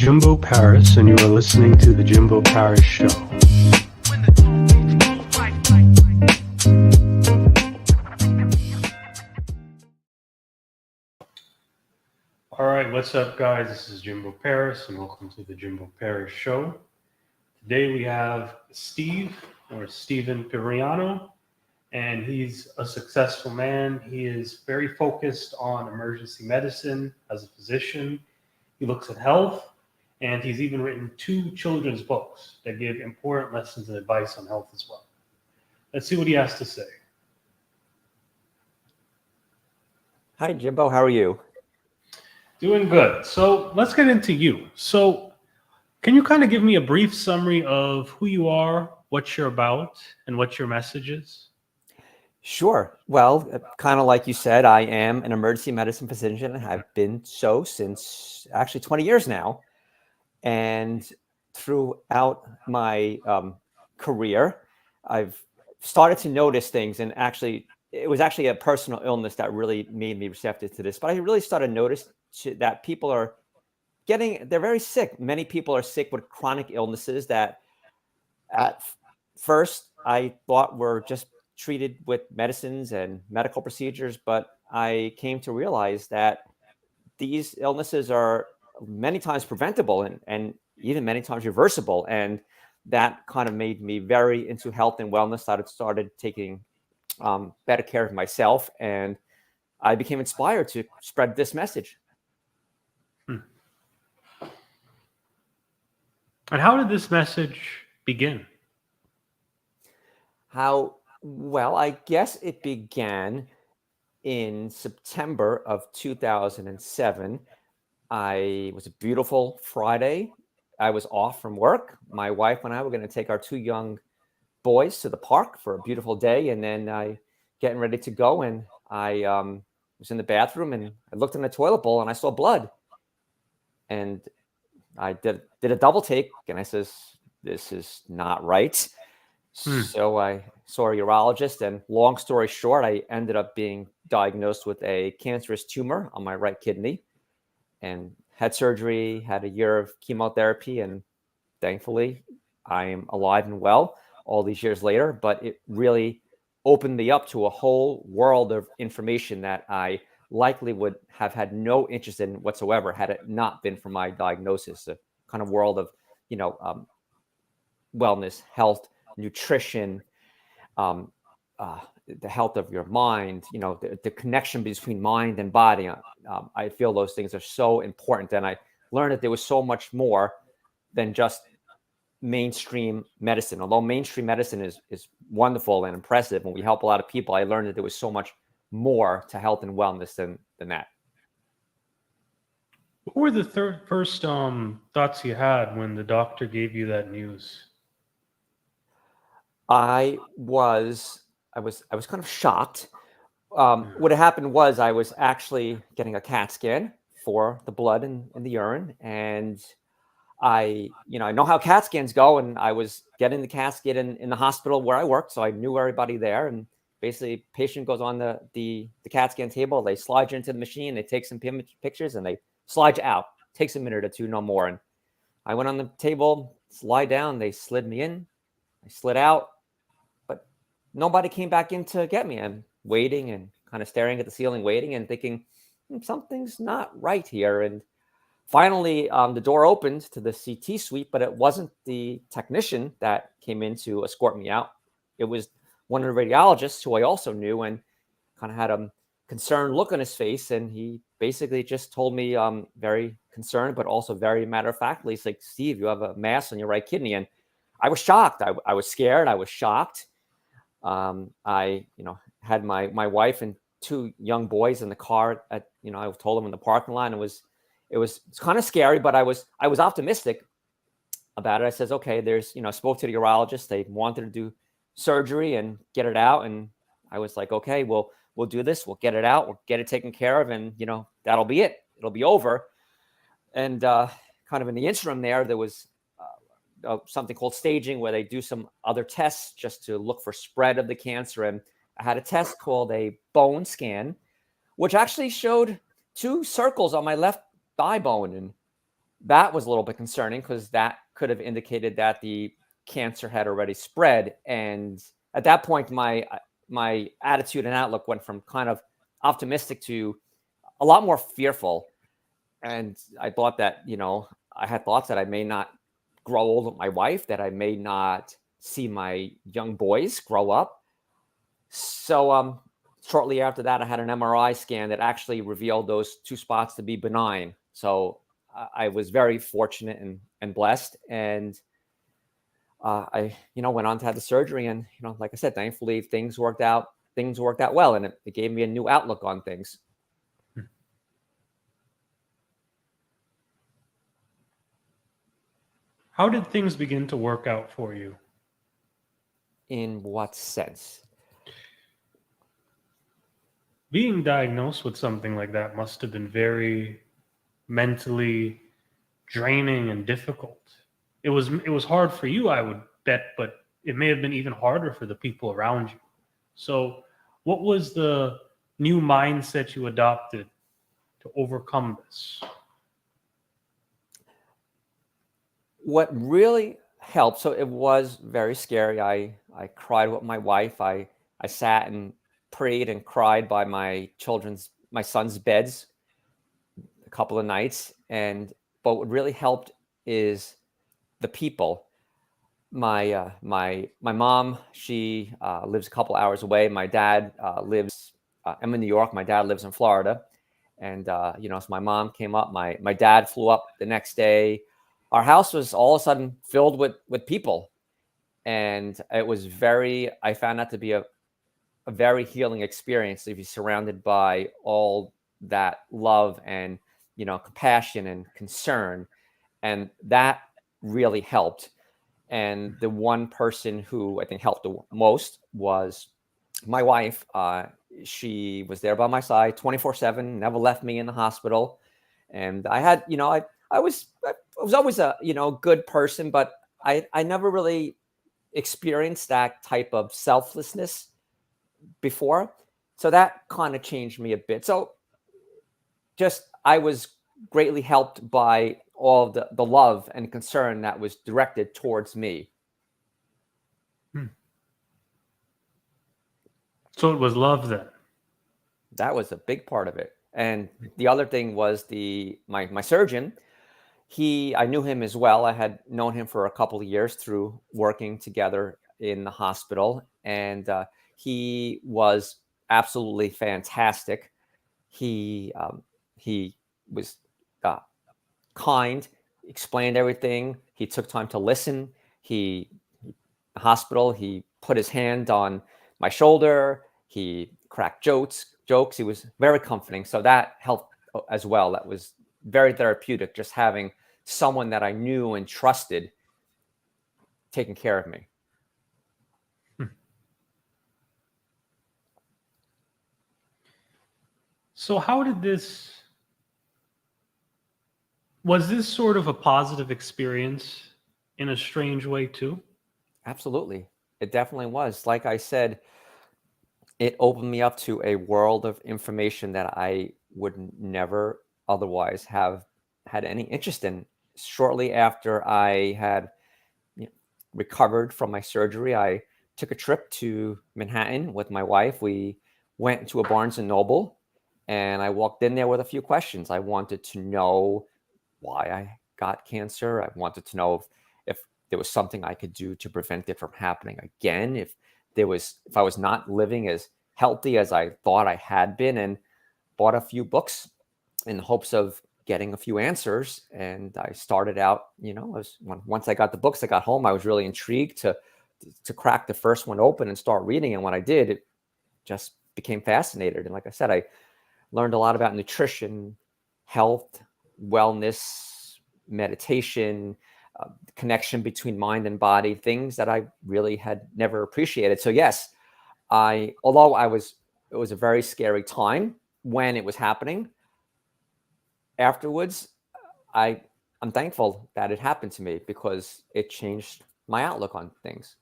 Jimbo Paris, and you are listening to The Jimbo Paris Show. All right, what's up, guys? This is Jimbo Paris, and welcome to The Jimbo Paris Show. Today we have Steven Piriano, and he's a successful man. He is very focused on emergency medicine as a physician. He looks at health, and he's even written 2 children's books that give important lessons and advice on health as well. Let's see what he has to say. Hi, Jimbo. How are you? Doing good. So let's get into you. So can you kind of give me a brief summary of who you are, what you're about, and what your message is? Sure. Well, kind of like you said, I am an emergency medicine physician. I've been so since actually 20 years now. And throughout my career, I've started to notice things. And actually, it was actually a personal illness that really made me receptive to this. But I really started to notice that people are they're very sick. Many people are sick with chronic illnesses that at first I thought were just treated with medicines and medical procedures, but I came to realize that these illnesses are many times preventable and even many times reversible. And that kind of made me very into health and wellness. I started taking better care of myself, and I became inspired to spread this message. And how did this message begin? Well, I guess it began in September of 2007. It was a beautiful Friday. I was off from work. My wife and I were going to take our 2 young boys to the park for a beautiful day. And then I getting ready to go. And I was in the bathroom and I looked in the toilet bowl and I saw blood. And I did a double take and I says, this is not right. So I saw a urologist, and long story short, I ended up being diagnosed with a cancerous tumor on my right kidney and had surgery, had a year of chemotherapy, and thankfully I am alive and well all these years later. But it really opened me up to a whole world of information that I likely would have had no interest in whatsoever had it not been for my diagnosis. A kind of world of, wellness, health, nutrition, the health of your mind, the connection between mind and body. I feel those things are so important. And I learned that there was so much more than just mainstream medicine. Although mainstream medicine is wonderful and impressive, and we help a lot of people, I learned that there was so much more to health and wellness than that. What were the first thoughts you had when the doctor gave you that news? I was kind of shocked. What had happened was I was actually getting a CAT scan for the blood in the urine, and I know how CAT scans go, and I was getting the CAT scan in the hospital where I worked, so I knew everybody there. And basically, patient goes on the CAT scan table, they slide you into the machine, they take some pictures, and they slide you out. Takes a minute or 2, no more. And I went on the table, slide down, they slid me in, I slid out. Nobody came back in to get me. I'm waiting and kind of staring at the ceiling, waiting and thinking, something's not right here. And finally, the door opened to the CT suite, but it wasn't the technician that came in to escort me out. It was one of the radiologists who I also knew and kind of had a concerned look on his face. And he basically just told me, very concerned, but also very matter-of-factly, he's like, Steve, you have a mass on your right kidney. And I was shocked. I was scared. I was shocked. I had my wife and 2 young boys in the car I told them in the parking lot, and it's kind of scary, but I was optimistic about it. I says, okay, I spoke to the urologist. They wanted to do surgery and get it out. And I was like, okay, we'll do this. We'll get it out. We'll get it taken care of. And, that'll be it. It'll be over. And, kind of in the interim there was, something called staging, where they do some other tests just to look for spread of the cancer. And I had a test called a bone scan, which actually showed 2 circles on my left thigh bone. And that was a little bit concerning because that could have indicated that the cancer had already spread. And at that point, my attitude and outlook went from kind of optimistic to a lot more fearful. And I thought that, I had thoughts that I may not grow old with my wife, that I may not see my young boys grow up. So shortly after that, I had an MRI scan that actually revealed those 2 spots to be benign. So I was very fortunate and blessed. And I, went on to have the surgery. And, like I said, thankfully things worked out well. And it gave me a new outlook on things. How did things begin to work out for you? In what sense? Being diagnosed with something like that must have been very mentally draining and difficult. It was hard for you, I would bet, but it may have been even harder for the people around you. So, what was the new mindset you adopted to overcome this? What really helped, so it was very scary. I cried with my wife. I sat and prayed and cried by my son's beds a couple of nights. But what really helped is the people. My mom, she lives a couple hours away. My dad lives. I'm in New York. My dad lives in Florida, and so my mom came up. My dad flew up the next day. Our house was all of a sudden filled with people, and it was I found that to be a very healing experience to be surrounded by all that love and compassion and concern, and that really helped. And the one person who I think helped the most was my wife. She was there by my side 24/7, never left me in the hospital. And I had, I was always a, good person, but I never really experienced that type of selflessness before. So that kind of changed me a bit. So I was greatly helped by all the love and concern that was directed towards me. So it was love then. That was a big part of it. And the other thing was my surgeon. I knew him as well. I had known him for a couple of years through working together in the hospital, and he was absolutely fantastic. He was kind, explained everything. He took time to listen. The hospital, he put his hand on my shoulder. He cracked jokes. He was very comforting. So that helped as well. That was very therapeutic, just having someone that I knew and trusted taking care of me. So was this sort of a positive experience in a strange way too? Absolutely. It definitely was. Like I said, it opened me up to a world of information that I would never otherwise have had any interest in. Shortly after I had recovered from my surgery, I took a trip to Manhattan with my wife. We went to a Barnes and Noble, and I walked in there with a few questions. I wanted to know why I got cancer. I wanted to know if there was something I could do to prevent it from happening again. If I was not living as healthy as I thought I had been, and bought a few books in the hopes of getting a few answers. And I started out, once I got the books, I got home, I was really intrigued to crack the first one open and start reading. And when I did, it just became fascinated. And like I said, I learned a lot about nutrition, health, wellness, meditation, connection between mind and body, things that I really had never appreciated. So yes, although it was a very scary time when it was happening, afterwards, I'm thankful that it happened to me because it changed my outlook on things,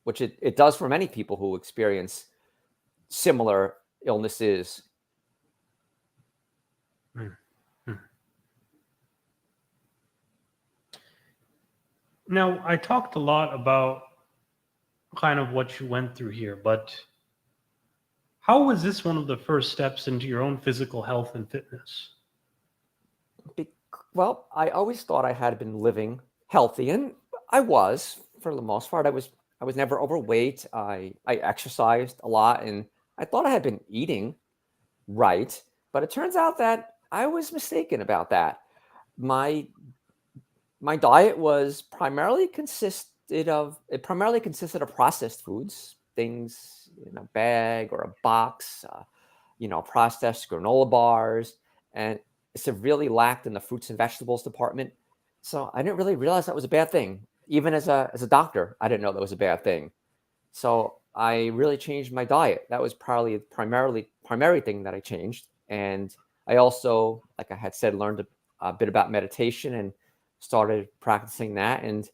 which it does for many people who experience similar illnesses. Now, I talked a lot about kind of what you went through here, but how was this one of the first steps into your own physical health and fitness? Well, I always thought I had been living healthy, and I was for the most part. I was never overweight. I exercised a lot, and I thought I had been eating right, but it turns out that I was mistaken about that. My my diet was primarily consisted of processed foods, things in a bag or a box, processed granola bars, and it severely lacked in the fruits and vegetables department. So I didn't really realize that was a bad thing. Even as a doctor, I didn't know that was a bad thing. So I really changed my diet. That was probably primary thing that I changed. And I also, like I had said, learned a bit about meditation and started practicing that. And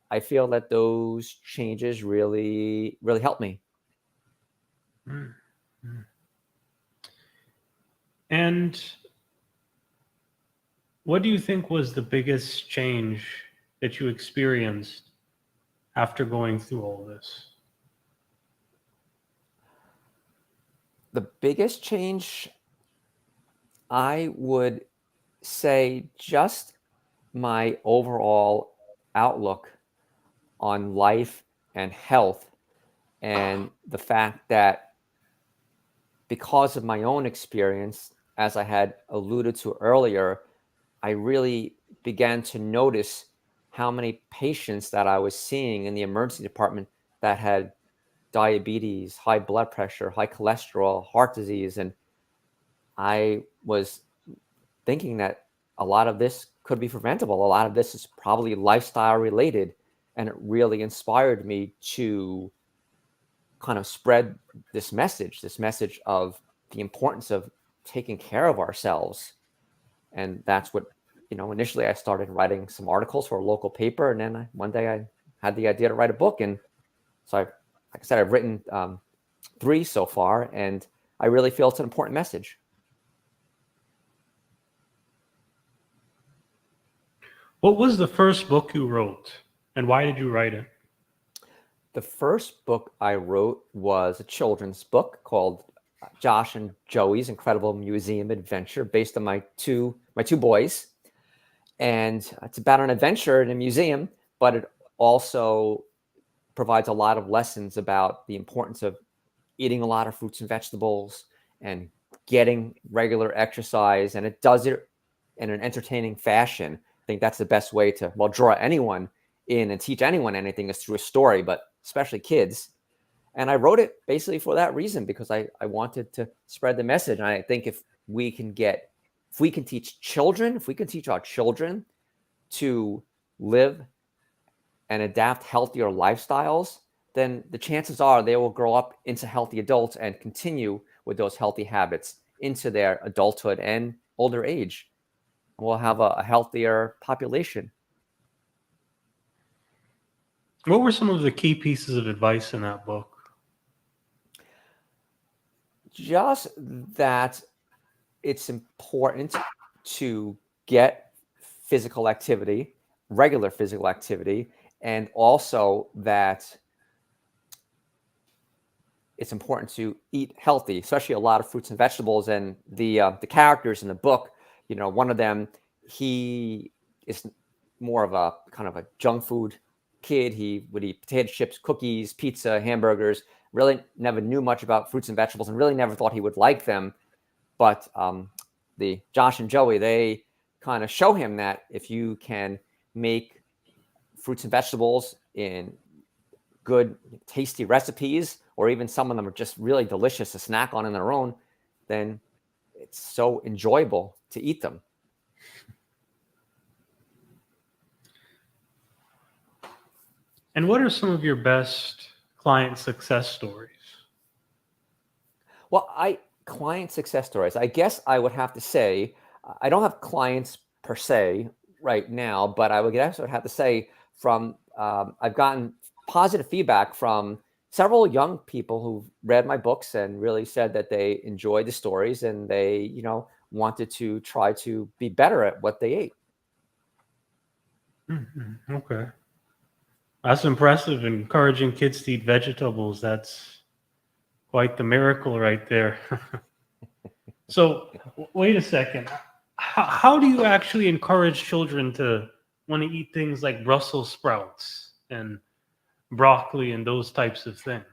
I feel that those changes really, really helped me. Mm, mm. And what do you think was the biggest change that you experienced after going through all this? The biggest change, I would say, just my overall outlook on life and health, and the fact that because of my own experience, as I had alluded to earlier, I really began to notice how many patients that I was seeing in the emergency department that had diabetes, high blood pressure, high cholesterol, heart disease. And I was thinking that a lot of this could be preventable. A lot of this is probably lifestyle related. And it really inspired me to kind of spread this message of the importance of taking care of ourselves. And that's what, initially I started writing some articles for a local paper. And then one day I had the idea to write a book. And so like I said, I've written 3 so far. And I really feel it's an important message. What was the first book you wrote, and why did you write it? The first book I wrote was a children's book called Josh and Joey's Incredible Museum Adventure, based on my two boys. And it's about an adventure in a museum, but it also provides a lot of lessons about the importance of eating a lot of fruits and vegetables and getting regular exercise. And it does it in an entertaining fashion. I think that's the best way to, well, draw anyone in and teach anyone anything is through a story, but especially kids. And I wrote it basically for that reason, because I wanted to spread the message. And I think if we can teach our children to live and adapt healthier lifestyles, then the chances are they will grow up into healthy adults and continue with those healthy habits into their adulthood and older age. We'll have a healthier population. What were some of the key pieces of advice in that book? Just that it's important to get physical activity, regular physical activity, and also that it's important to eat healthy, especially a lot of fruits and vegetables. And the characters in the book, one of them, he is more of a kind of a junk food kid. He would eat potato chips, cookies, pizza, hamburgers. Really never knew much about fruits and vegetables, and really never thought he would like them. But the Josh and Joey, they kind of show him that if you can make fruits and vegetables in good, tasty recipes, or even some of them are just really delicious to snack on their own, then it's so enjoyable to eat them. And what are some of your best client success stories? Well, client success stories, I guess I would have to say, I don't have clients per se right now, but I would also have to say I've gotten positive feedback from several young people who've read my books and really said that they enjoyed the stories, and they, wanted to try to be better at what they ate. Okay. That's impressive. Encouraging kids to eat vegetables. That's quite the miracle right there. So, wait a second. How do you actually encourage children to want to eat things like Brussels sprouts and broccoli and those types of things?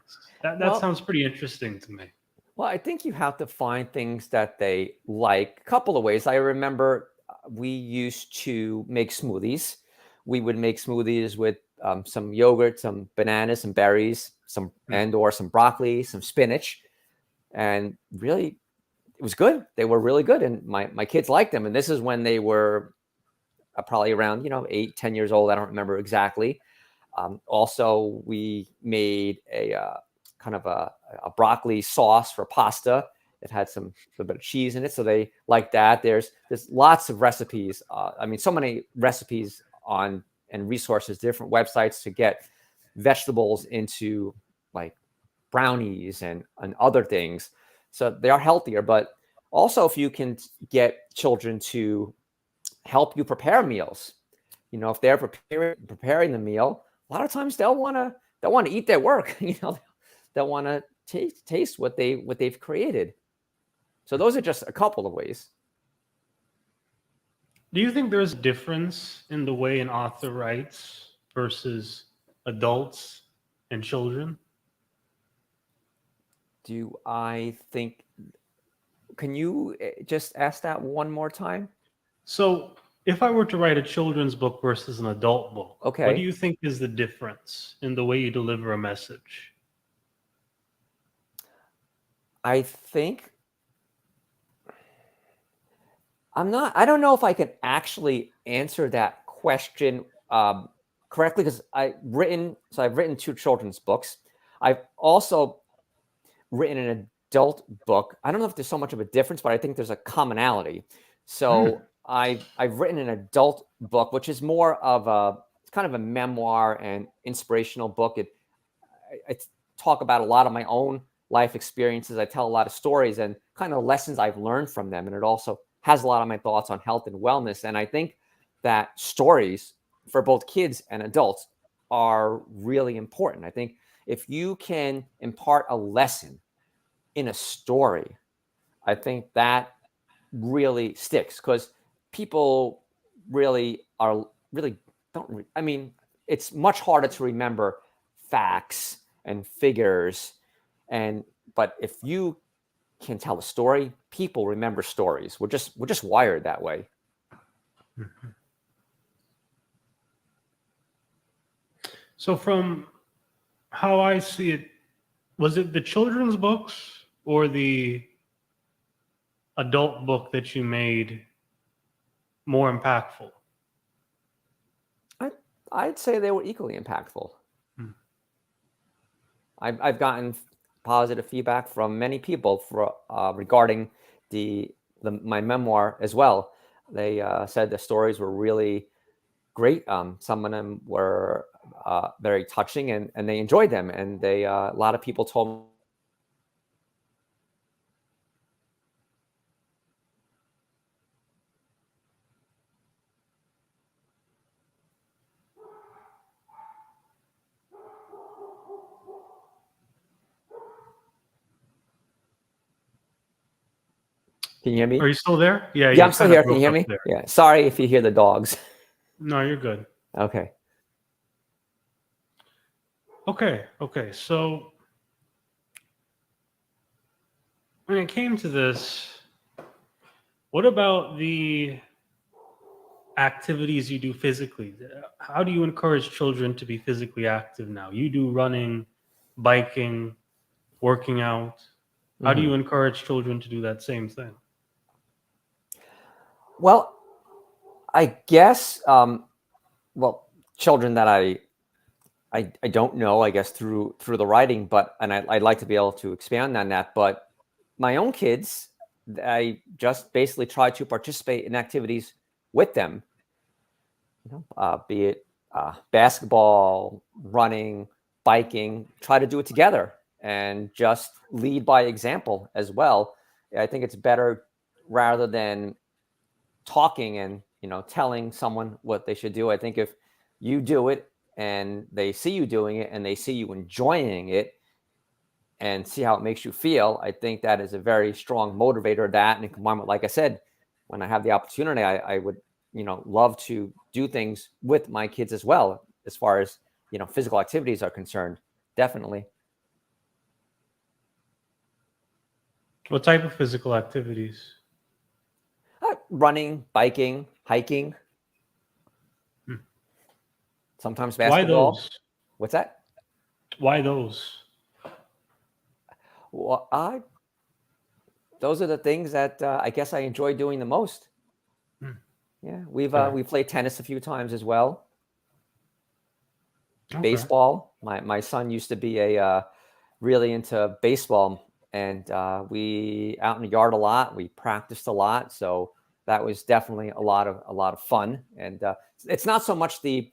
That Well, sounds pretty interesting to me. Well, I think you have to find things that they like. A couple of ways. I remember we used to make smoothies. We would make smoothies with some yogurt, some bananas, some berries, or some broccoli, some spinach, and really, it was good. They were really good, and my kids liked them. And this is when they were probably around 8, 10 years old. I don't remember exactly. Also, we made a kind of a broccoli sauce for pasta. It had a little bit of cheese in it, so they like that. There's lots of recipes. I mean, so many recipes on and resources, different websites to get vegetables into like brownies and other things. So they are healthier, but also if you can get children to help you prepare meals, if they're preparing the meal, a lot of times they'll want to eat their work. They'll want to taste what they've created. So those are just a couple of ways. Do you think there's a difference in the way an author writes versus adults and children? Do I think? Can you just ask that one more time? So, if I were to write a children's book versus an adult book, what do Okay. you think is the difference in the way you deliver a message? I think I don't know if I can actually answer that question correctly, because I've written 2 children's books. I've also written an adult book. I don't know if there's so much of a difference, but I think there's a commonality. So I've written an adult book, which is more of it's kind of a memoir and inspirational book. I talk about a lot of my own life experiences. I tell a lot of stories and kind of lessons I've learned from them. And it also has a lot of my thoughts on health and wellness. And I think that stories for both kids and adults are really important. I think if you can impart a lesson in a story, I think that really sticks, because people really don't. I mean, it's much harder to remember facts and figures, but if you can tell a story, people remember stories. We're just wired that way. So, from how I see it, was it the children's books or the adult book that you made more impactful? I'd say they were equally impactful. Hmm. I've gotten positive feedback from many people regarding my memoir as well. They said the stories were really great. Some of them were very touching, and they enjoyed them. And a lot of people told me. Can you hear me? Are you still there? Yeah, Yeah, you I'm still kind of here. Can you broke hear up me? there. Yeah. Sorry if you hear the dogs. No, you're good. Okay. Okay. So, when it came to this, what about the activities you do physically? How do you encourage children to be physically active now? You do running, biking, working out. How do Mhm. you encourage children to do that same thing? Well, I guess, children that I don't know, I guess, through the writing, and I'd like to be able to expand on that. But my own kids, I just basically try to participate in activities with them, be it basketball, running, biking. Try to do it together and just lead by example as well. I think it's better rather than talking and telling someone what they should do. I think if you do it and they see you doing it and they see you enjoying it and see how it makes you feel, I think that is a very strong motivator. That, and combined with, like I said, when I have the opportunity, I would, love to do things with my kids as well, as far as, physical activities are concerned. Definitely. What type of physical activities? Running, biking, hiking, sometimes Why basketball. those? What's that? Why those? Well, those are the things that I guess I enjoy doing the most. Yeah, we played tennis a few times as well. Okay. Baseball. My son used to be really into baseball, and we out in the yard a lot. We practiced a lot, so that was definitely a lot of fun. And it's not so much the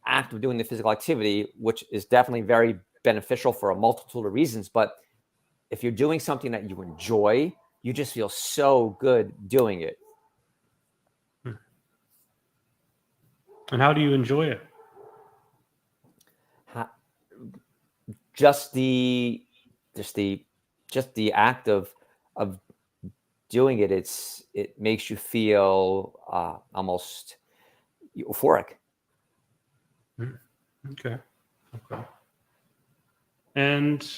act of doing the physical activity, which is definitely very beneficial for a multitude of reasons, but if you're doing something that you enjoy, you just feel so good doing it. And how do you enjoy it? Just the act of doing it. It makes you feel almost euphoric. Okay. And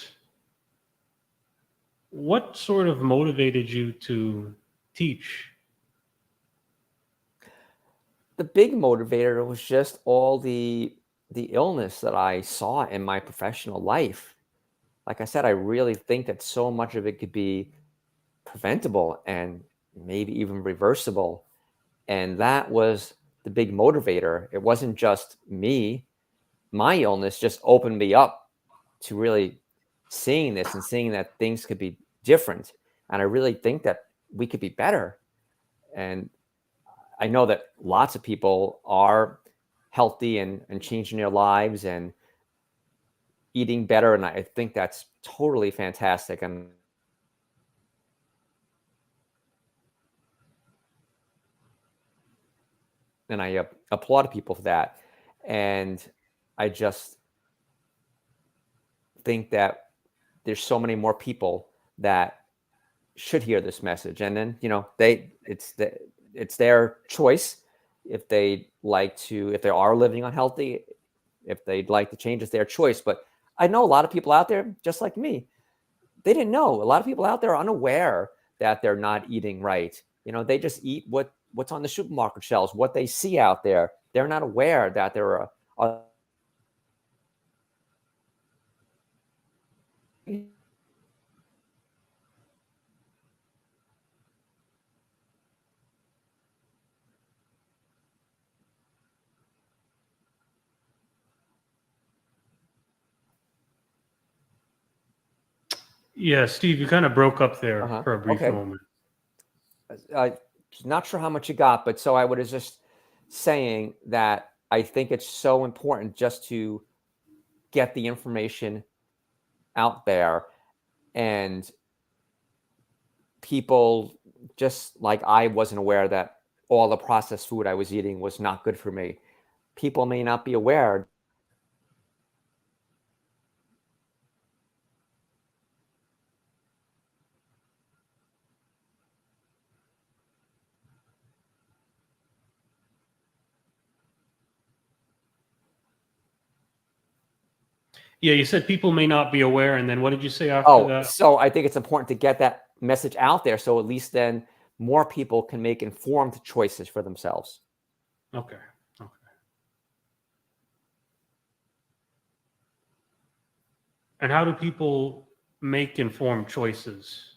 what sort of motivated you to teach? The big motivator was just all the illness that I saw in my professional life. Like I said, I really think that so much of it could be preventable and maybe even reversible. And that was the big motivator. It wasn't just me. My illness just opened me up to really seeing this and seeing that things could be different. And I really think that we could be better. And I know that lots of people are healthy and changing their lives and eating better. And I think that's totally fantastic. And I applaud people for that. And I just think that there's so many more people that should hear this message. And then, it's their choice if they are living unhealthy, if they'd like to change, it's their choice. But I know a lot of people out there, just like me, they didn't know. A lot of people out there are unaware that they're not eating right. They just eat what's on the supermarket shelves, what they see out there. They're not aware that there are Yeah, Steve, you kind of broke up there for a brief okay. moment. Not sure how much you got, but so I was just saying that I think it's so important just to get the information out there, and people, just like I wasn't aware that all the processed food I was eating was not good for me. People may not be aware. Yeah, you said people may not be aware, and then what did you say after that? So I think it's important to get that message out there, so at least then more people can make informed choices for themselves. Okay. And how do people make informed choices?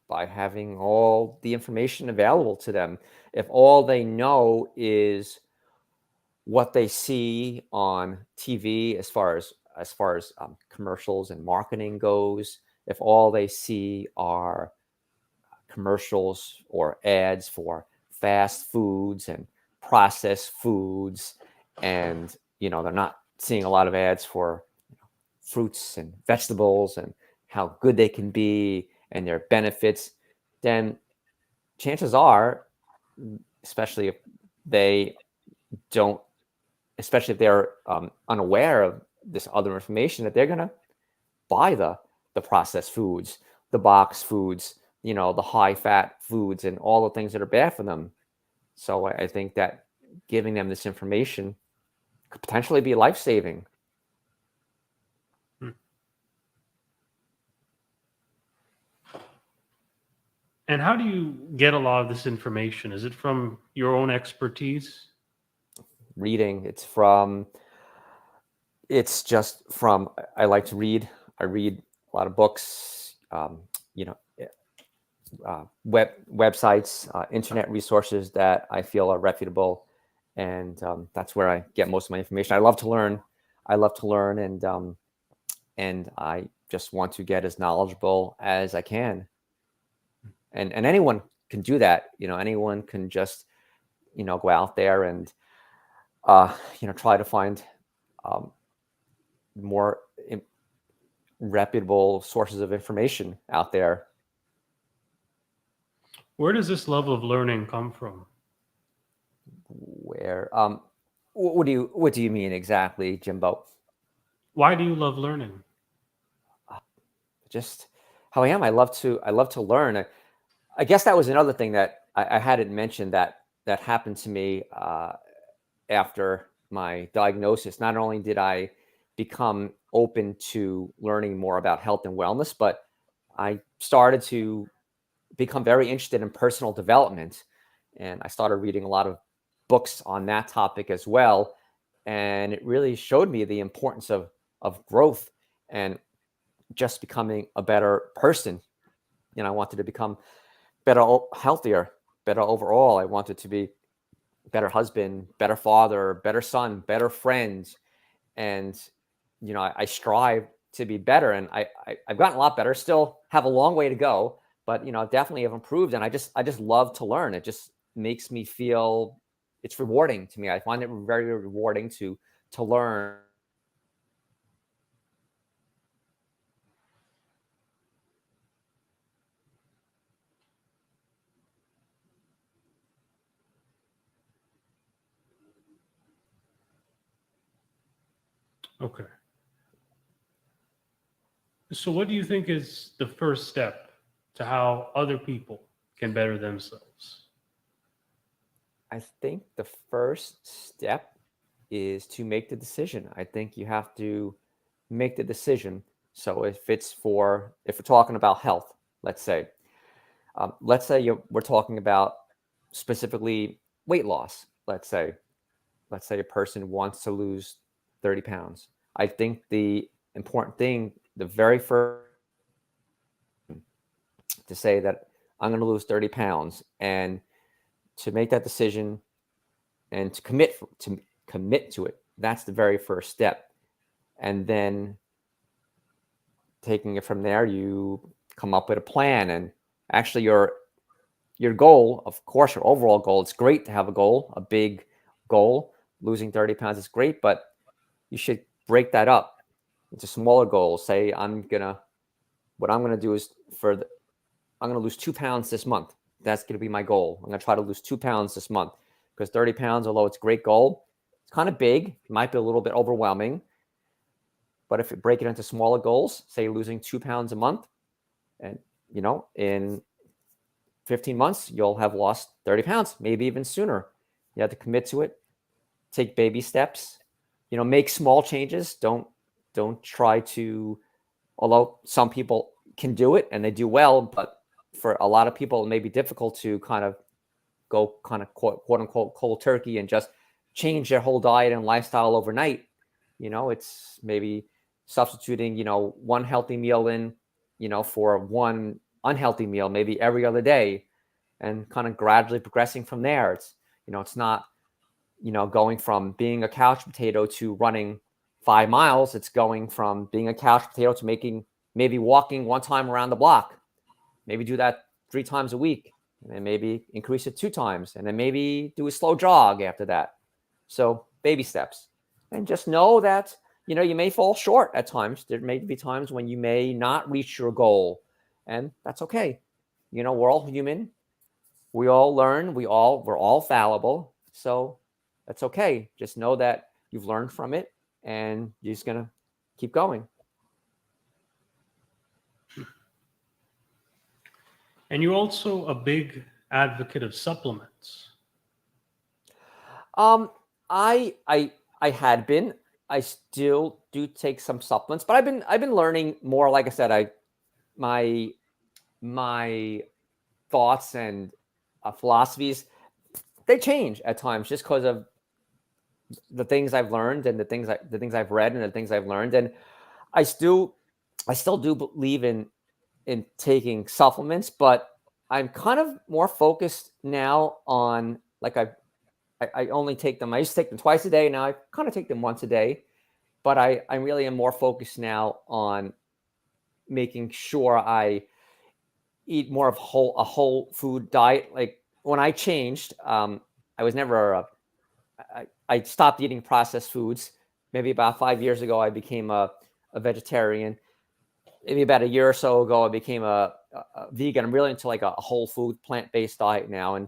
By having all the information available to them. If all they know is what they see on TV, as far as commercials and marketing goes, if all they see are commercials or ads for fast foods and processed foods, and they're not seeing a lot of ads for fruits and vegetables and how good they can be and their benefits, then chances are, especially if they don't, especially if they're unaware of this other information, that they're going to buy the processed foods, the boxed foods, the high fat foods, and all the things that are bad for them. So I think that giving them this information could potentially be life-saving. And how do you get a lot of this information? Is it from your own expertise? Reading, I like to read. I read a lot of books, websites, internet resources that I feel are reputable, and that's where I get most of my information. I love to learn, and I just want to get as knowledgeable as I can. And anyone can do that. Anyone can just go out there and try to find more reputable sources of information out there. Where does this level of learning come from? Where what do you mean exactly, Jimbo? Why do you love learning? Just how I am. I love to learn. I guess that was another thing that I hadn't mentioned that happened to me after my diagnosis. Not only did I become open to learning more about health and wellness, but I started to become very interested in personal development. And I started reading a lot of books on that topic as well. And it really showed me the importance of growth and just becoming a better person. I wanted to become better, healthier, better overall. I wanted to be a better husband, better father, better son, better friend. And, I strive to be better, and I've gotten a lot better, still have a long way to go, but, definitely have improved. And I just love to learn. It just makes me feel it's rewarding to me. I find it very rewarding to learn. Okay. So, what do you think is the first step to how other people can better themselves? I think the first step is to make the decision. I think you have to make the decision. So if we're talking about health, let's say we're talking about specifically weight loss. Let's say a person wants to lose 30 pounds. I think the important thing, the very first, to say that I'm going to lose 30 pounds, and to make that decision and to commit to it. That's the very first step. And then taking it from there, you come up with a plan. And actually your goal, of course, your overall goal, it's great to have a goal, a big goal. Losing 30 pounds is great, but you should break that up into smaller goals. Say, what I'm going to do is I'm going to lose 2 pounds this month. That's going to be my goal. I'm going to try to lose 2 pounds this month, because 30 pounds, although it's a great goal, it's kind of big. It might be a little bit overwhelming. But if you break it into smaller goals, say losing 2 pounds a month, and in 15 months, you'll have lost 30 pounds, maybe even sooner. You have to commit to it. Take baby steps. Make small changes. Don't try to, although some people can do it and they do well, but for a lot of people, it may be difficult to kind of go quote unquote cold turkey and just change their whole diet and lifestyle overnight. It's maybe substituting, one healthy meal in, for one unhealthy meal, maybe every other day, and kind of gradually progressing from there. It's not, going from being a couch potato to running 5 miles. It's going from being a couch potato to maybe walking one time around the block. Maybe do that 3 times a week, and then maybe increase it 2 times, and then maybe do a slow jog after that. So baby steps. And just know that, you may fall short at times. There may be times when you may not reach your goal, and that's okay. We're all human. We all learn. We're all fallible. So that's okay. Just know that you've learned from it and you're just going to keep going. And you're also a big advocate of supplements. Um, I had been. I still do take some supplements, but I've been learning more. Like I said, my my thoughts and philosophies, they change at times just because of the things I've learned and the things I've read and the things I've learned. And I still do believe in taking supplements, but I'm kind of more focused now on, like, I only take them. I used to take them twice a day. Now I kind of take them once a day, but I really am more focused now on making sure I eat more of a whole food diet. Like when I changed, I was never I stopped eating processed foods. Maybe about 5 years ago, I became a vegetarian. Maybe about a year or so ago, I became a vegan. I'm really into like a whole food, plant-based diet now, and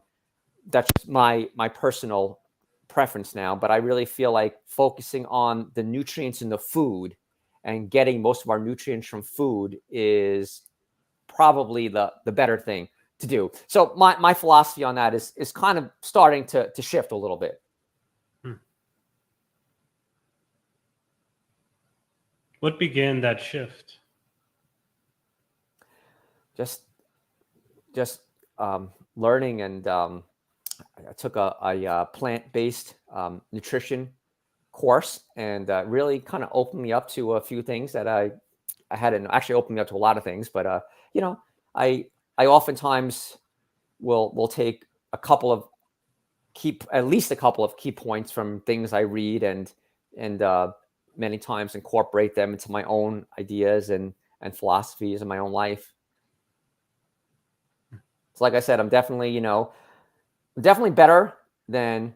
that's just my personal preference now. But I really feel like focusing on the nutrients in the food and getting most of our nutrients from food is probably the better thing to do. So my philosophy on that is kind of starting to shift a little bit. What began that shift? Just learning, and I took a plant-based nutrition course, and really kind of opened me up to a few things that I hadn't actually opened me up to a lot of things. But you know, I oftentimes will take at least a couple of key points from things I read, and many times incorporate them into my own ideas and philosophies in my own life. So like I said, I'm definitely better than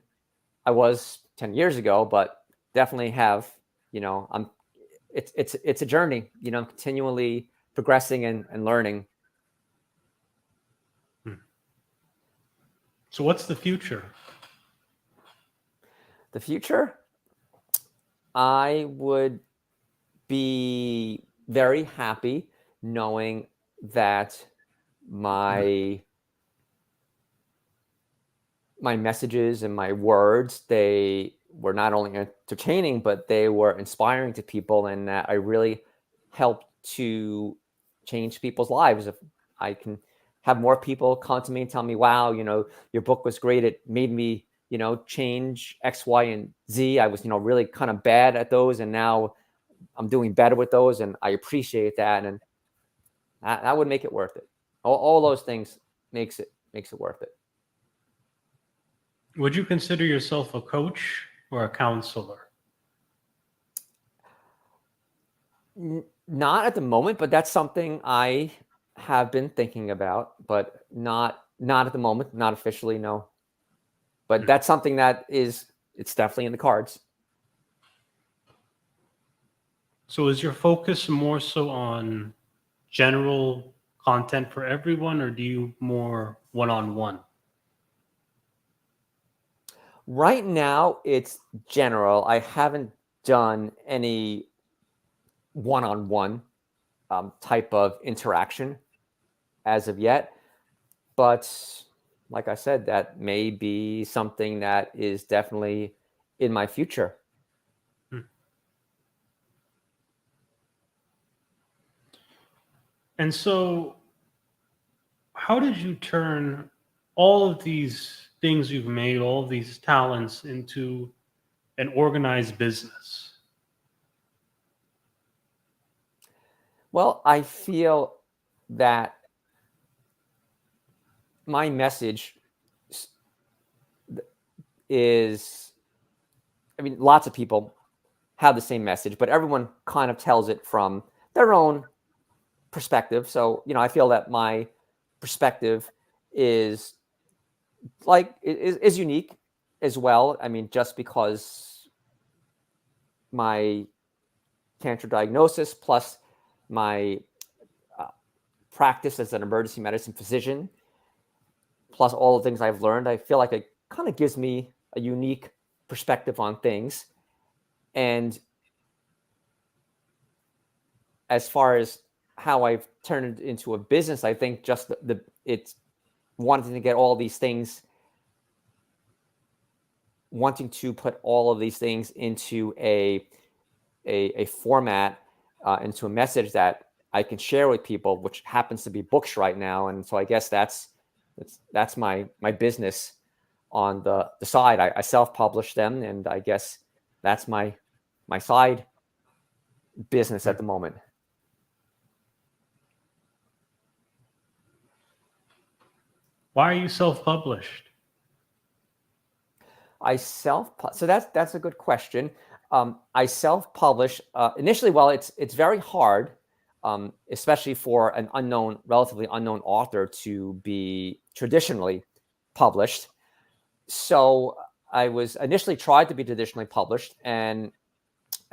I was 10 years ago, but definitely have, it's a journey, continually progressing and learning. So what's the future? The future, I would be very happy knowing that my messages and my words, they were not only entertaining, but they were inspiring to people, and that I really helped to change people's lives. If I can have more people come to me and tell me, wow, your book was great. It made me, change X, Y, and Z. I was, really kind of bad at those, and now I'm doing better with those, and I appreciate that. And that would make it worth it. All those things makes it worth it. Would you consider yourself a coach or a counselor? Not at the moment, but that's something I have been thinking about, but not at the moment, not officially, no. But that's something it's definitely in the cards. So is your focus more so on general content for everyone, or do you more one-on-one? Right now, it's general. I haven't done any one-on-one type of interaction as of yet. But like I said, that may be something that is definitely in my future. And so how did you turn all of these things you've made, all of these talents, into an organized business? Well, I feel that my message is, I mean, lots of people have the same message, but everyone kind of tells it from their own perspective. So, I feel that my perspective is unique as well. I mean, just because my cancer diagnosis plus my practice as an emergency medicine physician, plus all the things I've learned, I feel like it kind of gives me a unique perspective on things. And as far as how I've turned it into a business, I think just it's wanting to get all these things, wanting to put all of these things into a format, into a message that I can share with people, which happens to be books right now. And so I guess that's my business on the side. I self-publish them, and I guess that's my side business at the moment. Why are you self-published? So that's a good question. I self-publish initially. Well, it's very hard, especially for an relatively unknown author to be traditionally published. So I was initially tried to be traditionally published, and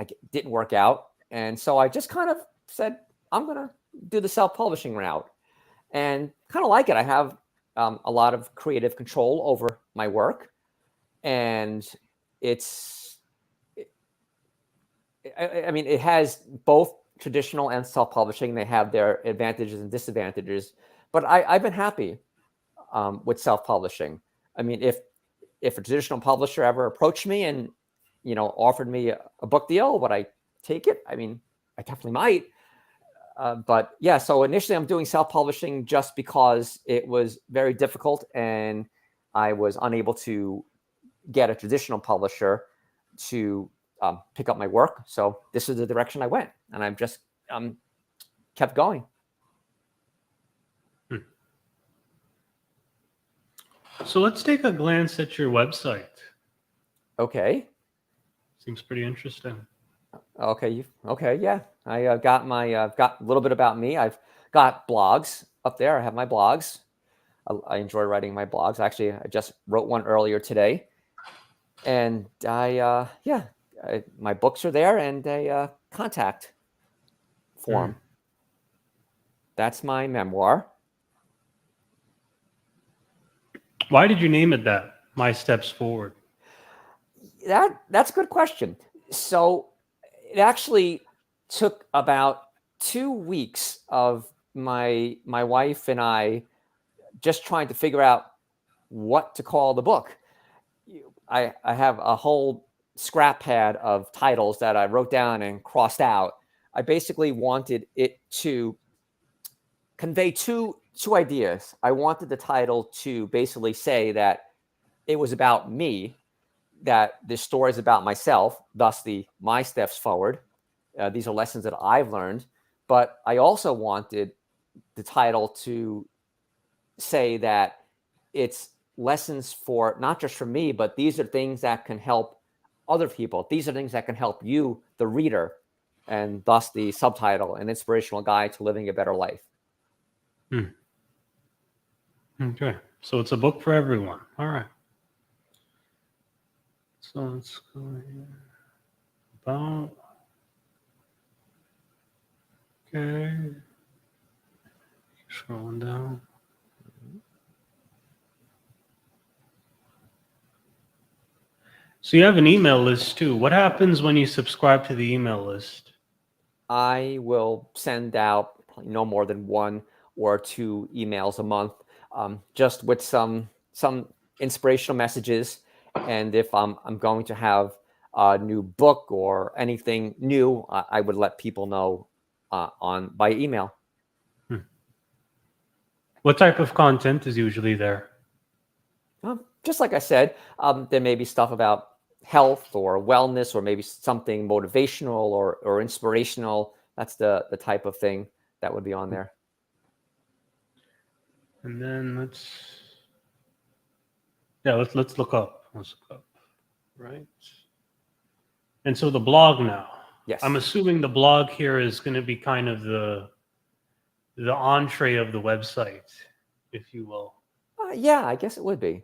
it didn't work out. And so I just kind of said, I'm going to do the self-publishing route, and kind of like it. I have a lot of creative control over my work, and I mean, it has both traditional and self-publishing. They have their advantages and disadvantages, but I've been happy with self-publishing. I mean, if a traditional publisher ever approached me and, offered me a book deal, would I take it? I mean, I definitely might. But yeah, so initially I'm doing self-publishing just because it was very difficult and I was unable to get a traditional publisher to pick up my work. So this is the direction I went, and I've just kept going. So let's take a glance at your website. Okay. Seems pretty interesting. Okay. Yeah. I got got a little bit about me. I've got blogs up there. I have my blogs. I enjoy writing my blogs. Actually, I just wrote one earlier today, and my books are there, and a contact form. That's my memoir. Why did you name it that? My Steps Forward. That's a good question. So it actually took about 2 weeks of my wife and I just trying to figure out what to call the book. I have a whole scrap pad of titles that I wrote down and crossed out. I basically wanted it to convey two ideas. I wanted the title to basically say that it was about me, that this story is about myself, thus my steps forward. These are lessons that I've learned. But I also wanted the title to say that it's lessons for not just for me, but these are things that can help other people. These are things that can help you, the reader, and thus the subtitle, An Inspirational Guide to Living a Better Life. Okay. So it's a book for everyone. All right. So let's go here. About. Okay. Scrolling down. So you have an email list too. What happens when you subscribe to the email list? I will send out no more than 1 or 2 emails a month, just with some inspirational messages. And if I'm going to have a new book or anything new, I would let people know by email. What type of content is usually there? Just like I said, there may be stuff about health or wellness, or maybe something motivational or inspirational. That's the type of thing that would be on there. And then let's look up. Right. And so the blog now. Yes. I'm assuming the blog here is going to be kind of the entree of the website, if you will. Yeah, I guess it would be.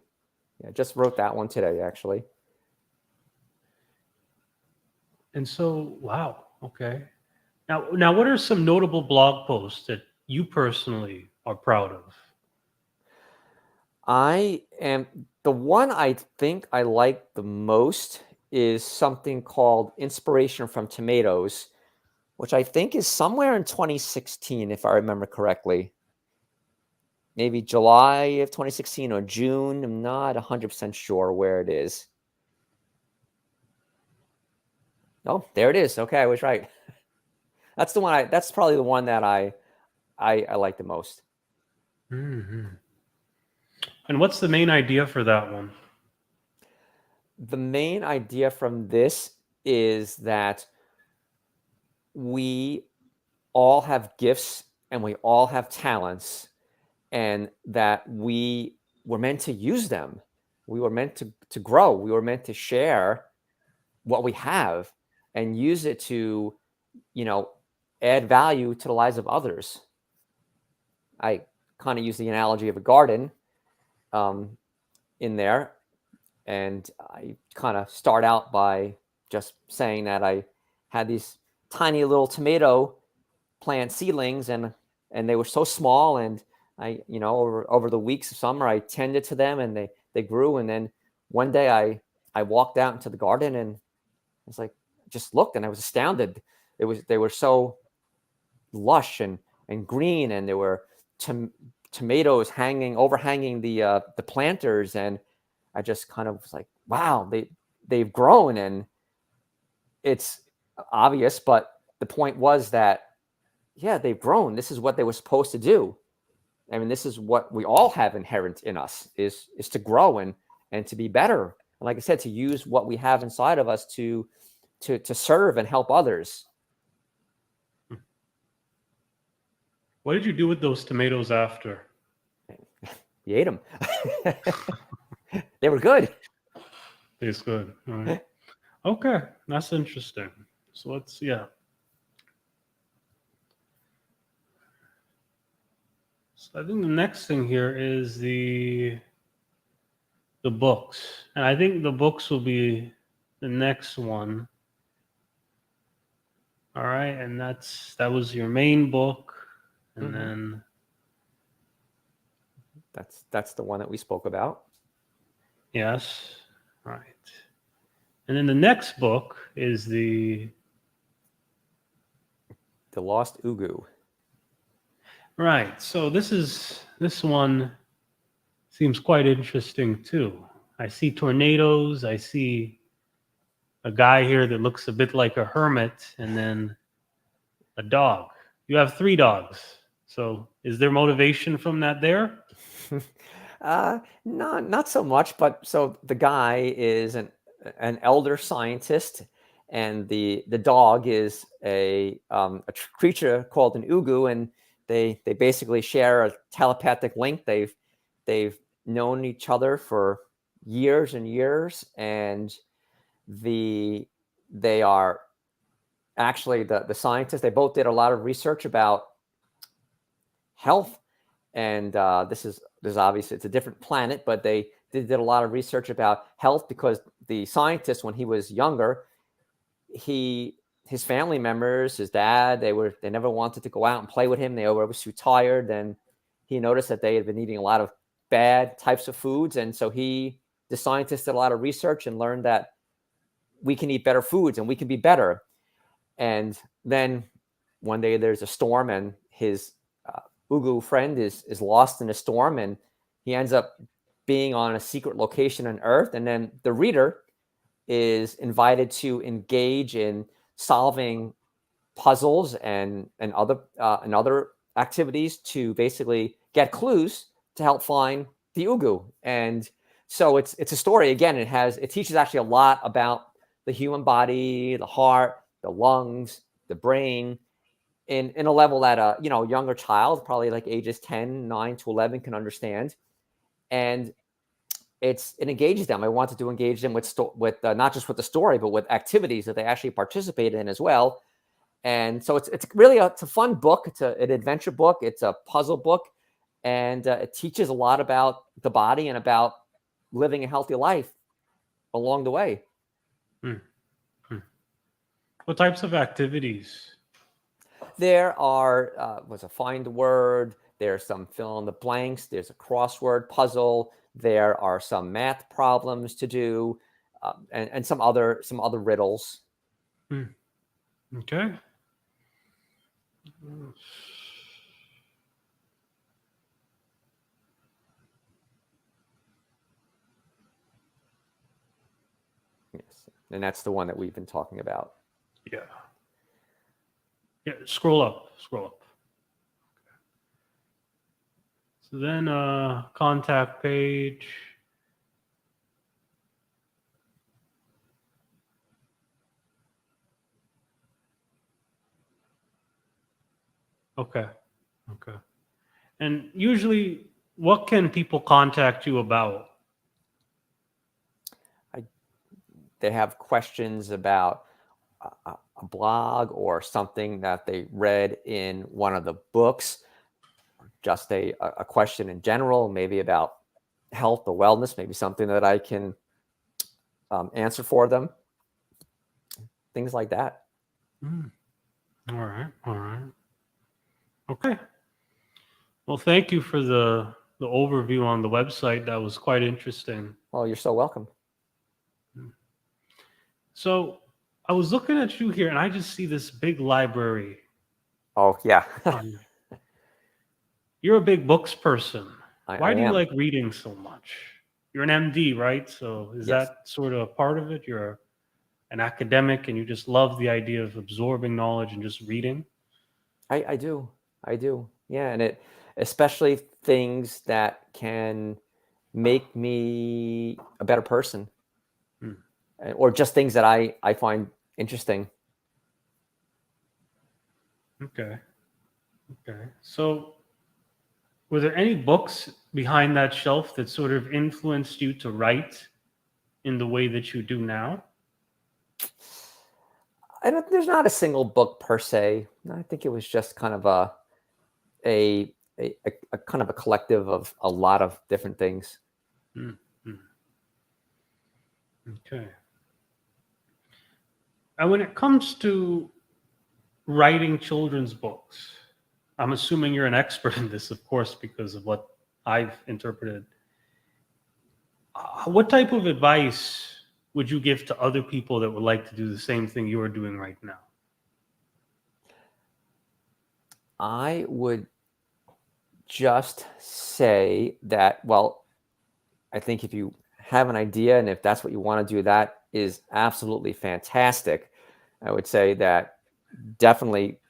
Yeah, I just wrote that one today, actually. And so, wow. Okay. Now, what are some notable blog posts that you personally are proud of? I am The one I think I like the most is something called Inspiration from Tomatoes, which I think is somewhere in 2016, if I remember correctly. Maybe July of 2016 or June. I'm not 100% sure where it is. Oh, there it is. Okay, I was right. That's the one. That's probably the one that I like the most. Mm-hmm. And what's the main idea for that one? The main idea from this is that we all have gifts and we all have talents, and that we were meant to use them. We were meant to grow. We were meant to share what we have and use it to, add value to the lives of others. I kind of use the analogy of a garden in there. And I kind of start out by just saying that I had these tiny little tomato plant seedlings, and they were so small, and I, over the weeks of summer, I tended to them, and they grew. And then one day I walked out into the garden, and I was like, just looked, and I was astounded. They were so lush and green, and there were tomatoes overhanging the planters, and I just kind of was like, wow, they've grown. And it's obvious, but the point was that, yeah, they've grown. This is what they were supposed to do. I mean, this is what we all have inherent in us, is to grow and to be better. And like I said, to use what we have inside of us to serve and help others. What did you do with those tomatoes after? You ate them. They were good. Tastes good. All right. Okay, that's interesting. So let's, yeah. So I think the next thing here is the books. And I think the books will be the next one. All right, and that was your main book. And then that's the one that we spoke about. Yes. All right. And then the next book is the Lost Ugoo. Right. So this one seems quite interesting too. I see tornadoes. I see a guy here that looks a bit like a hermit, and then a dog. You have 3 dogs. So is there motivation from that there? Not so much, but so the guy is an elder scientist, and the dog is a creature called an Ugoo, and they basically share a telepathic link. They've known each other for years and years, and they are actually the scientists. They both did a lot of research about health, and this is obviously, it's a different planet, but they did a lot of research about health, because the scientist, when he was younger, his family members, his dad, they never wanted to go out and play with him. They were always too tired, and he noticed that they had been eating a lot of bad types of foods, and so the scientist did a lot of research and learned that we can eat better foods and we can be better. And then one day there's a storm, and his Ugoo friend is lost in a storm, and he ends up being on a secret location on Earth. And then the reader is invited to engage in solving puzzles and other activities to basically get clues to help find the Ugoo. And so it's a story. Again, it teaches actually a lot about the human body, the heart, the lungs, the brain, in a level that a younger child, probably like ages 10, 9 to 11, can understand. And it engages them. I wanted to engage them with not just with the story, but with activities that they actually participate in as well. And so it's really it's a fun book. It's an adventure book. It's a puzzle book, and it teaches a lot about the body and about living a healthy life along the way. What types of activities? there are was a find the word. There's some fill in the blanks. There's a crossword puzzle. There are some math problems to do, and some other riddles. Okay. Yes, and that's the one that we've been talking about. Yeah. Yeah. Scroll up. Scroll up. So then, contact page. Okay. Okay. And usually, what can people contact you about? They have questions about a blog or something that they read in one of the books, just a question in general, maybe about health or wellness, maybe something that I can answer for them, things like that. All right. All right. Okay. Well, thank you for the overview on the website. That was quite interesting. Well, you're so welcome. So I was looking at you here, and I just see this big library. Oh, yeah. You're a big books person. Why I do you am. like reading so much? You're an MD, right? So is Yes. that sort of a part of it? You're an academic, and you just love the idea of absorbing knowledge and just reading? I do. I do. Yeah. And it, especially things that can make me a better person, or just things that I find interesting. Okay. Okay. So were there any books behind that shelf that sort of influenced you to write in the way that you do now? There's not a single book per se. I think it was just kind of a kind of a collective of a lot of different things. Okay. And when it comes to writing children's books, I'm assuming you're an expert in this, of course, because of what I've interpreted. What type of advice would you give to other people that would like to do the same thing you're doing right now? I would just say that, well, I think if you have an idea and if that's what you want to do, that is absolutely fantastic. I would say that definitely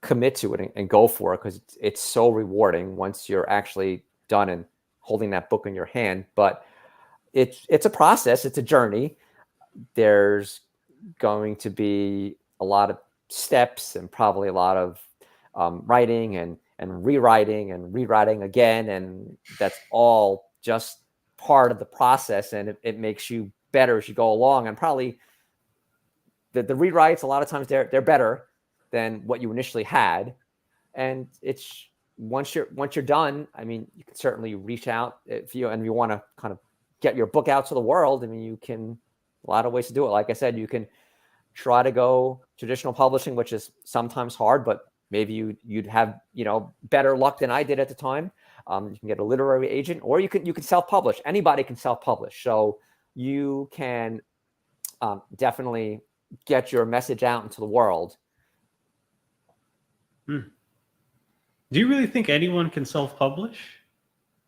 commit to it and go for it, because it's so rewarding once you're actually done and holding that book in your hand. But it's a process, it's a journey. There's going to be a lot of steps and probably a lot of writing and rewriting again, and that's all just part of the process, and it makes you better as you go along. And probably the rewrites, a lot of times they're better than what you initially had. And it's once you're done, I mean, you can certainly reach out if you want to kind of get your book out to the world. I mean, you can, a lot of ways to do it. Like I said, you can try to go traditional publishing, which is sometimes hard, but maybe you'd have, better luck than I did at the time. You can get a literary agent, or you can self-publish. Anybody can self-publish. So you can definitely get your message out into the world. Do you really think anyone can self-publish?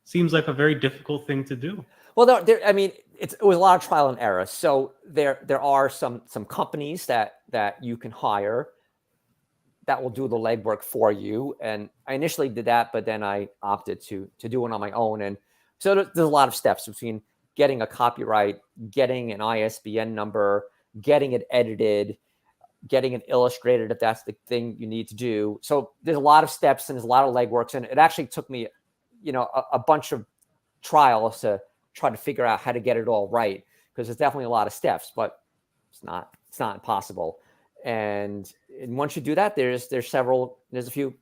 Seems like a very difficult thing to do. Well, I mean, it was a lot of trial and error. So there are some companies that you can hire that will do the legwork for you. And I initially did that, but then I opted to do it on my own. And so there's a lot of steps between getting a copyright, getting an ISBN number, getting it edited, getting it illustrated if that's the thing you need to do. So there's a lot of steps and there's a lot of legworks. And it actually took me, a bunch of trials to try to figure out how to get it all right, because there's definitely a lot of steps, but it's not impossible. And once you do that, there's a few,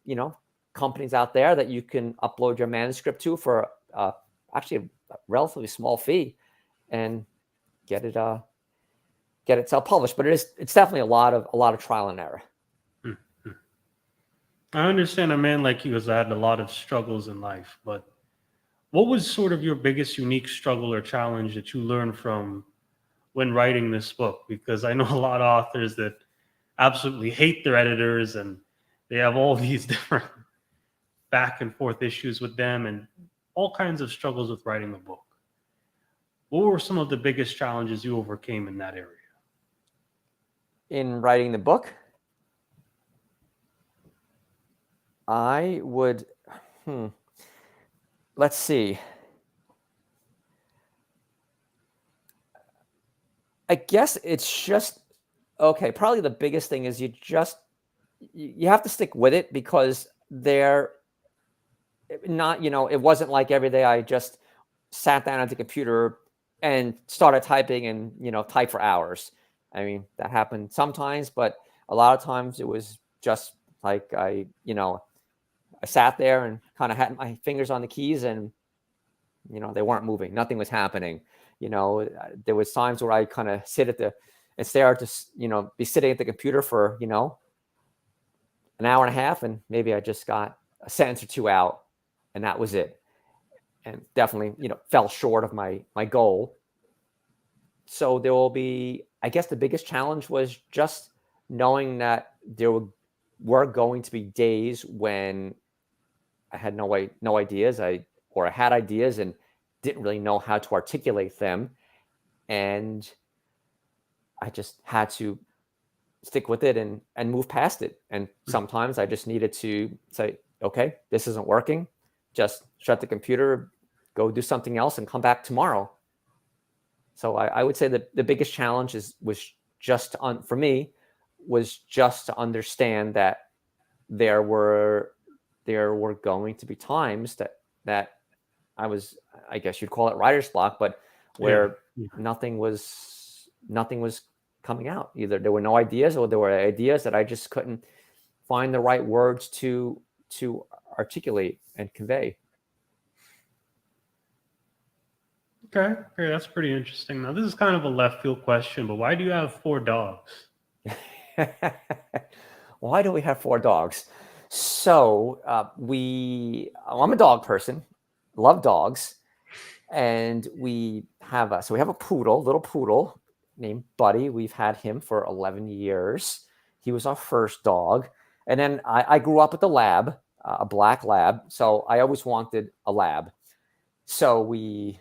companies out there that you can upload your manuscript to for actually a relatively small fee and get it self-published. But it's definitely a lot of trial and error. I understand a man like you has had a lot of struggles in life, but what was sort of your biggest unique struggle or challenge that you learned from when writing this book? Because I know a lot of authors that absolutely hate their editors and they have all these different back and forth issues with them and all kinds of struggles with writing a book. What were some of the biggest challenges you overcame in that area? In writing the book, I would, let's see. I guess it's just, okay, probably the biggest thing is you have to stick with it, because they're not, it wasn't like every day I just sat down at the computer and started typing and, type for hours. I mean, that happened sometimes, but a lot of times it was just like I sat there and kind of had my fingers on the keys, and, they weren't moving. Nothing was happening. There was times where I kind of sit and stare at this, be sitting at the computer for, an hour and a half, and maybe I just got a sentence or two out, and that was it. And definitely, fell short of my goal. So there will be, I guess the biggest challenge was just knowing that there were going to be days when I had no ideas, or I had ideas and didn't really know how to articulate them. And I just had to stick with it and move past it. And sometimes I just needed to say, okay, this isn't working. Just shut the computer, go do something else, and come back tomorrow. So I would say that the biggest challenge was just for me was just to understand that there were going to be times that I guess you'd call it writer's block, but where nothing was coming out. Either there were no ideas, or there were ideas that I just couldn't find the right words to articulate and convey. Okay, that's pretty interesting. Now, this is kind of a left field question, but why do you have 4 dogs? Why do we have 4 dogs? So I'm a dog person, love dogs, and we have a little poodle named Buddy. We've had him for 11 years. He was our first dog, and then I grew up with a lab, a black lab. So I always wanted a lab. So we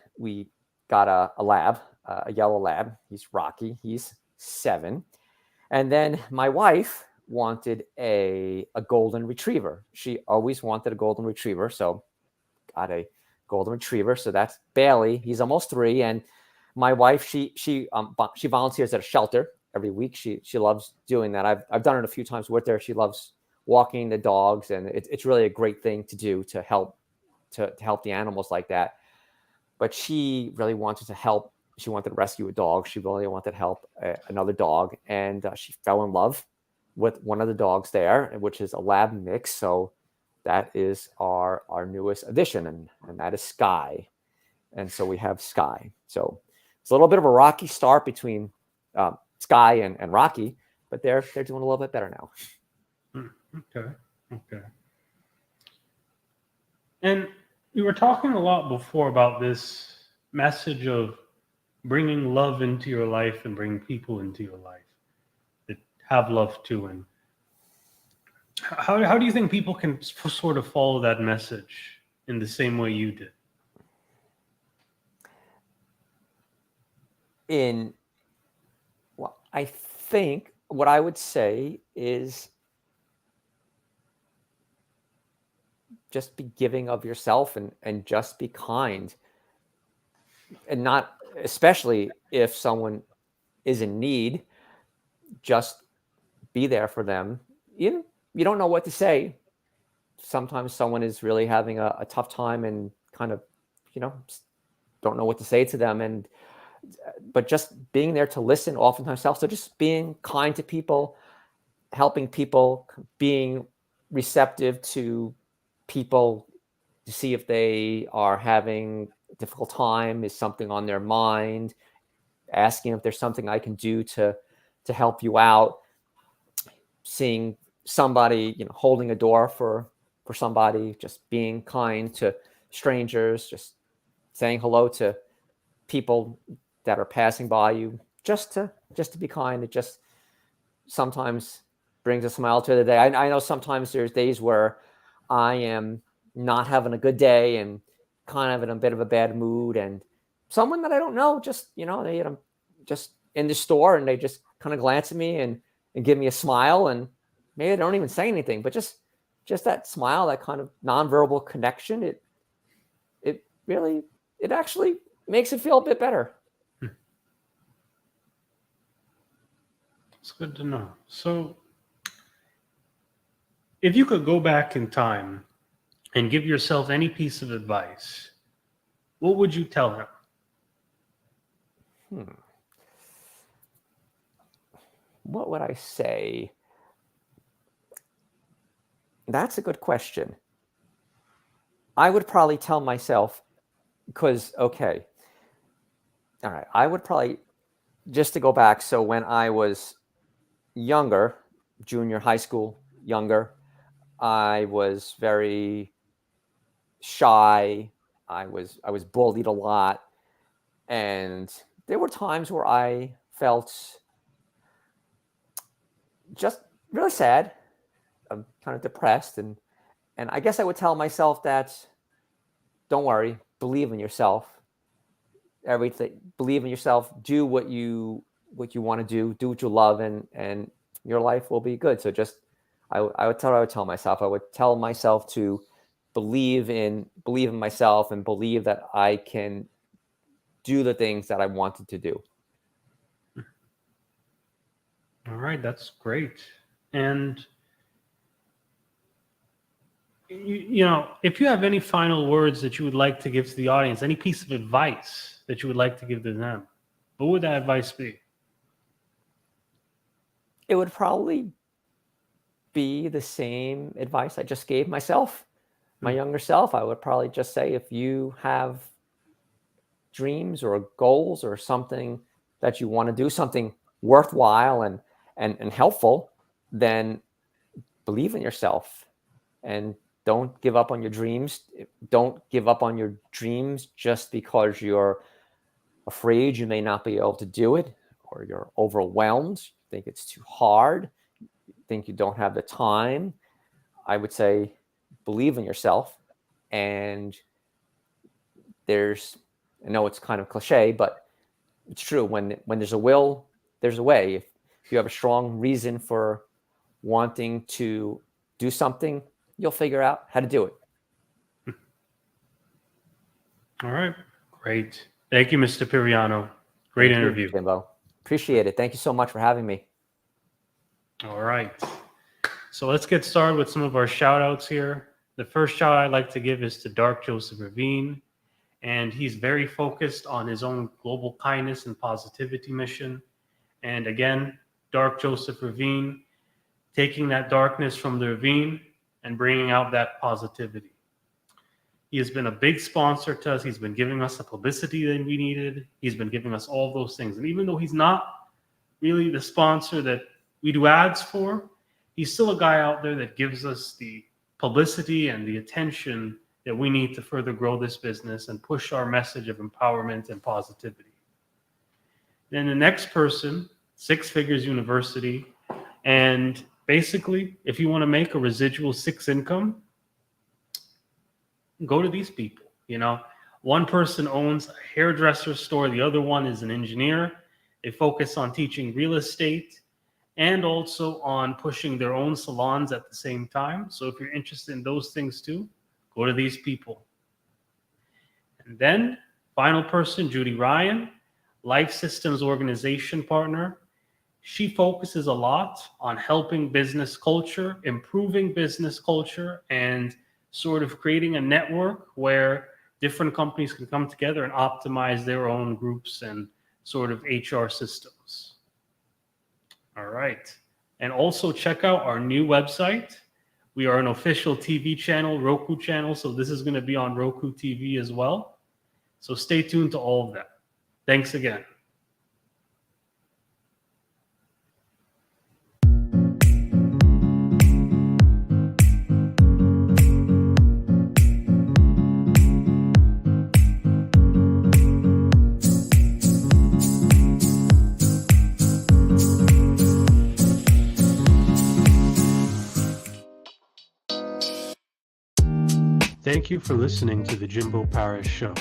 got a lab, a yellow lab. He's Rocky. He's 7. And then my wife wanted a golden retriever. She always wanted a golden retriever. So got a golden retriever. So that's Bailey. He's almost 3. And my wife, she volunteers at a shelter every week. She loves doing that. I've done it a few times with her. She loves walking the dogs, and it's really a great thing to do to help the animals like that. But she really wanted to help. She wanted to rescue a dog. She really wanted to help another dog. And she fell in love with one of the dogs there, which is a lab mix. So that is our newest addition, and that is Sky. And so we have Sky. So it's a little bit of a rocky start between Sky and Rocky, but they're doing a little bit better now. Okay. And we were talking a lot before about this message of bringing love into your life and bringing people into your life that have love too. And how do you think people can sort of follow that message in the same way you did? I think what I would say is just be giving of yourself, and just be kind, and not, especially if someone is in need, just be there for them. You don't know what to say. Sometimes someone is really having a tough time and kind of, don't know what to say to them. But just being there to listen oftentimes helps. So just being kind to people, helping people, being receptive to people to see if they are having a difficult time, is something on their mind, asking if there's something I can do to help you out, seeing somebody, holding a door for somebody, just being kind to strangers, just saying hello to people that are passing by you, just to be kind. It just sometimes brings a smile to the day. I know sometimes there's days where I am not having a good day and kind of in a bit of a bad mood, and someone that I don't know, just they just in the store, and they just kind of glance at me and give me a smile, and maybe they don't even say anything, but just that smile, that kind of nonverbal connection, it really, it actually makes it feel a bit better. It's good to know. So if you could go back in time and give yourself any piece of advice, what would you tell him? What would I say? That's a good question. I would probably tell myself, because, okay, all right, I would probably, just to go back, so when I was younger, junior high school, younger, I was very shy. I was bullied a lot, and there were times where I felt just really sad, kind of depressed, and I guess I would tell myself that, don't worry, believe in yourself. Everything, believe in yourself. Do what you want to do. Do what you love, and your life will be good. So just, I would tell myself. I would tell myself to believe in myself, and believe that I can do the things that I wanted to do. All right, that's great. And if you have any final words that you would like to give to the audience, any piece of advice that you would like to give to them, what would that advice be? It would probably be the same advice I just gave myself, my younger self. I would probably just say, if you have dreams or goals or something that you want to do, something worthwhile and helpful, then believe in yourself and don't give up on your dreams. Don't give up on your dreams just because you're afraid you may not be able to do it, or you're overwhelmed, think it's too hard, think you don't have the time. I would say believe in yourself. And I know it's kind of cliche, but it's true. When there's a will, there's a way. If you have a strong reason for wanting to do something, you'll figure out how to do it. All right. Great. Thank you, Mr. Piriano. Great interview. Jimbo. Appreciate it. Thank you so much for having me. All right. So let's get started with some of our shout outs here. The first shout I'd like to give is to Dark Joseph Ravine. And he's very focused on his own global kindness and positivity mission. And again, Dark Joseph Ravine, taking that darkness from the ravine and bringing out that positivity. He has been a big sponsor to us. He's been giving us the publicity that we needed. He's been giving us all those things. And even though he's not really the sponsor that we do ads for, he's still a guy out there that gives us the publicity and the attention that we need to further grow this business and push our message of empowerment and positivity. Then the next person, Six Figures University. And basically, if you want to make a residual 6 income, go to these people. One person owns a hairdresser store. The other one is an engineer. They focus on teaching real estate and also on pushing their own salons at the same time. So if you're interested in those things too, go to these people. And then final person, Judy Ryan, Life Systems Organization partner. She focuses a lot on helping business culture, improving business culture, and sort of creating a network where different companies can come together and optimize their own groups and sort of HR systems. All right. And also check out our new website. We are an official TV channel, Roku channel, so this is going to be on Roku TV as well. So stay tuned to all of that. Thanks again. Thank you for listening to the Jimbo Paris Show.